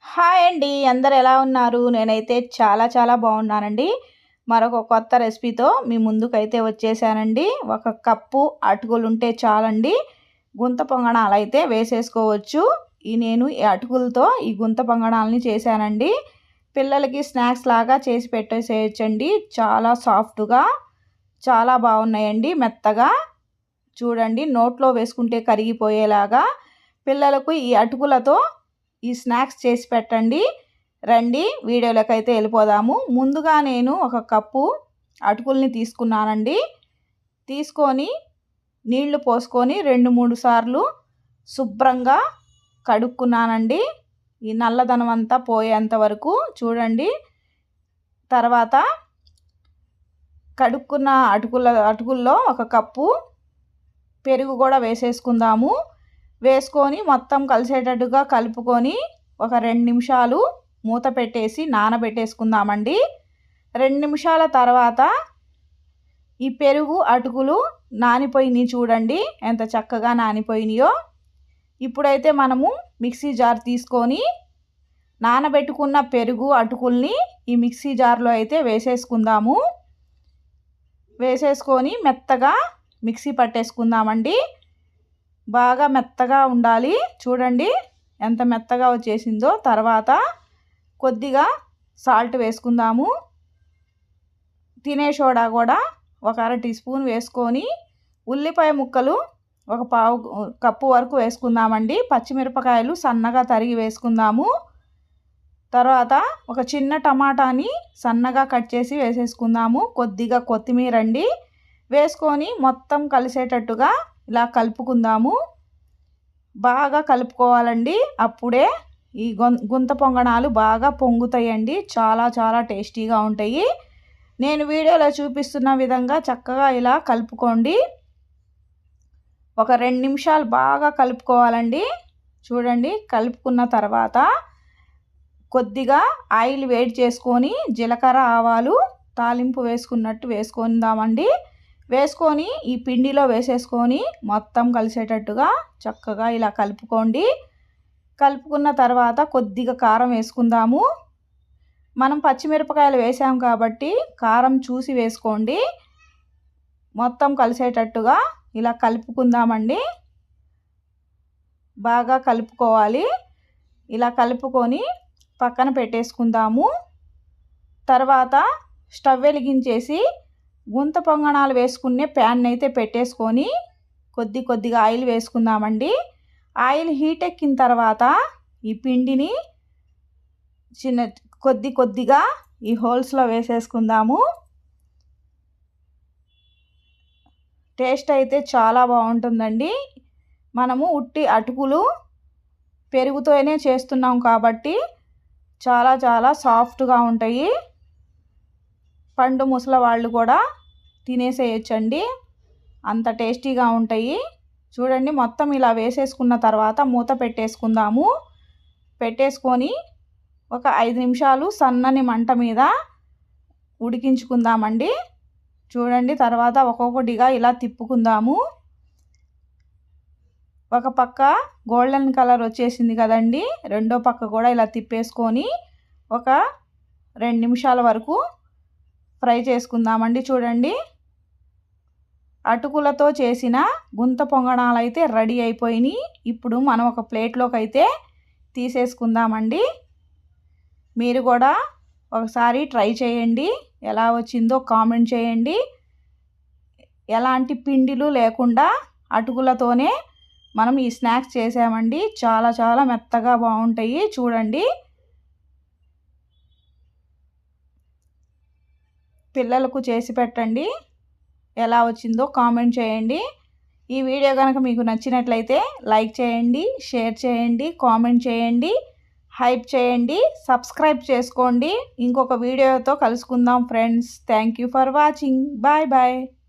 Hi అండి. అందరూ ఎలా ఉన్నారు? నేనైతే చాలా చాలా బాగున్నానండి. మరొక కొత్త రెసిపీతో మీ ముందుకైతే వచ్చేసానండి. ఒక కప్పు అటుకులుంటే చాలండి. గుంత పొంగణాలైతే వేసేసుకోవచ్చు. నేను ఈ అటుకులతో ఈ గుంత పొంగణాలని చేశానండి. పిల్లలకి స్నాక్స్ లాగా చేసి పెట్టేసేయచ్చండి. చాలా సాఫ్ట్‌గా చాలా బాగున్నాయండి. మెత్తగా చూడండి, నోట్లో వేసుకుంటే కరిగిపోయేలాగా పిల్లలకు ఈ అటుకులతో ఈ స్నాక్స్ చేసి పెట్టండి. రండి వీడియోలోకి అయితే వెళ్ళిపోదాము. ముందుగా నేను ఒక కప్పు అటుకుల్ని తీసుకున్నానండి. తీసుకొని నీళ్లు పోసుకొని 2-3 సార్లు శుభ్రంగా కడుక్కున్నానండి. ఈ నల్లదనం అంతా పోయేంత వరకు చూడండి. తర్వాత కడుక్కున్న అటుకుల్లో ఒక కప్పు పెరుగు కూడా వేసేసుకుందాము. వేసుకొని మొత్తం కలిసేటట్టుగా కలుపుకొని ఒక 2 నిమిషాలు మూత పెట్టేసి నానబెట్టేసుకుందామండి. 2 నిమిషాల తర్వాత ఈ పెరుగు అటుకులు నానిపోయినాయి చూడండి, ఎంత చక్కగా నానిపోయినాయో. ఇప్పుడైతే మనము మిక్సీ జార్ తీసుకొని నానబెట్టుకున్న పెరుగు అటుకుల్ని ఈ మిక్సీ జార్లో అయితే వేసేసుకుందాము. వేసేసుకొని మెత్తగా మిక్సీ పట్టేసుకుందామండి. బాగా మెత్తగా ఉండాలి. చూడండి ఎంత మెత్తగా వచ్చేసిందో. తర్వాత కొద్దిగా సాల్ట్ వేసుకుందాము. తినే సోడా కూడా ఒక అర టీ స్పూన్ వేసుకొని ఉల్లిపాయ ముక్కలు ఒక పావు కప్పు వరకు వేసుకుందామండి. పచ్చిమిరపకాయలు సన్నగా తరిగి వేసుకుందాము. తర్వాత ఒక చిన్న టమాటాని సన్నగా కట్ చేసి వేసేసుకుందాము. కొద్దిగా కొత్తిమీర అండి వేసుకొని మొత్తం కలిసేటట్టుగా ఇలా కలుపుకుందాము. బాగా కలుపుకోవాలండి. అప్పుడే ఈ గుంత పొంగణాలు బాగా పొంగుతాయండి. చాలా చాలా టేస్టీగా ఉంటాయి. నేను వీడియోలో చూపిస్తున్న విధంగా చక్కగా ఇలా కలుపుకోండి. ఒక 2 నిమిషాలు బాగా కలుపుకోవాలండి. చూడండి, కలుపుకున్న తర్వాత కొద్దిగా ఆయిల్ వేడి చేసుకొని జీలకర్ర ఆవాలు తాలింపు వేసుకున్నట్టు వేసుకుందామండి. వేసుకొని ఈ పిండిలో వేసేసుకొని మొత్తం కలిసేటట్టుగా చక్కగా ఇలా కలుపుకోండి. కలుపుకున్న తర్వాత కొద్దిగా కారం వేసుకుందాము. మనం పచ్చిమిరపకాయలు వేసాం కాబట్టి కారం చూసి వేసుకోండి. మొత్తం కలిసేటట్టుగా ఇలా కలుపుకుందామండి. బాగా కలుపుకోవాలి. ఇలా కలుపుకొని పక్కన పెట్టేసుకుందాము. తర్వాత స్టవ్ వెలిగించేసి గుంత పొంగణాలు వేసుకునే ప్యాన్ అయితే పెట్టేసుకొని కొద్దిగా ఆయిల్ వేసుకుందామండి. ఆయిల్ హీట్ ఎక్కిన తర్వాత ఈ పిండిని కొద్దిగా ఈ హోల్స్లో వేసేసుకుందాము. టేస్ట్ అయితే చాలా బాగుంటుందండి. మనము ఉట్టి అటుకులు పెరుగుతోనే చేస్తున్నాం కాబట్టి చాలా చాలా సాఫ్ట్గా ఉంటాయి. పండు ముసలి వాళ్ళు కూడా తినేసేయచ్చండి, అంత టేస్టీగా ఉంటాయి. చూడండి, మొత్తం ఇలా వేసేసుకున్న తర్వాత మూత పెట్టేసుకుందాము. పెట్టేసుకొని ఒక 5 నిమిషాలు సన్నని మంట మీద ఉడికించుకుందామండి. చూడండి, తర్వాత ఒక్కొక్కటిగా ఇలా తిప్పుకుందాము. ఒక పక్క గోల్డెన్ కలర్ వచ్చేసింది కదండి, రెండో పక్క కూడా ఇలా తిప్పేసుకొని ఒక 2 నిమిషాల వరకు ఫ్రై చేసుకుందామండి. చూడండి, అటుకులతో చేసిన గుంత పొంగణాలు అయితే రెడీ అయిపోయినాయి. ఇప్పుడు మనం ఒక ప్లేట్లోకి అయితే తీసేసుకుందామండి. మీరు కూడా ఒకసారి ట్రై చేయండి, ఎలా వచ్చిందో కామెంట్ చేయండి. ఎలాంటి పిండిలు లేకుండా అటుకులతోనే మనం ఈ స్నాక్స్ చేసామండి. చాలా చాలా మెత్తగా బాగుంటాయి. చూడండి, పిల్లలకు చేసి పెట్టండి. ఎలా వచ్చిందో కామెంట్ చేయండి. ఈ వీడియో కనుక మీకు నచ్చినట్లయితే లైక్ చేయండి, షేర్ చేయండి, కామెంట్ చేయండి, హైప్ చేయండి, సబ్స్క్రైబ్ చేసుకోండి. ఇంకొక వీడియోతో కలుసుకుందాం friends. Thank you for watching. Bye bye.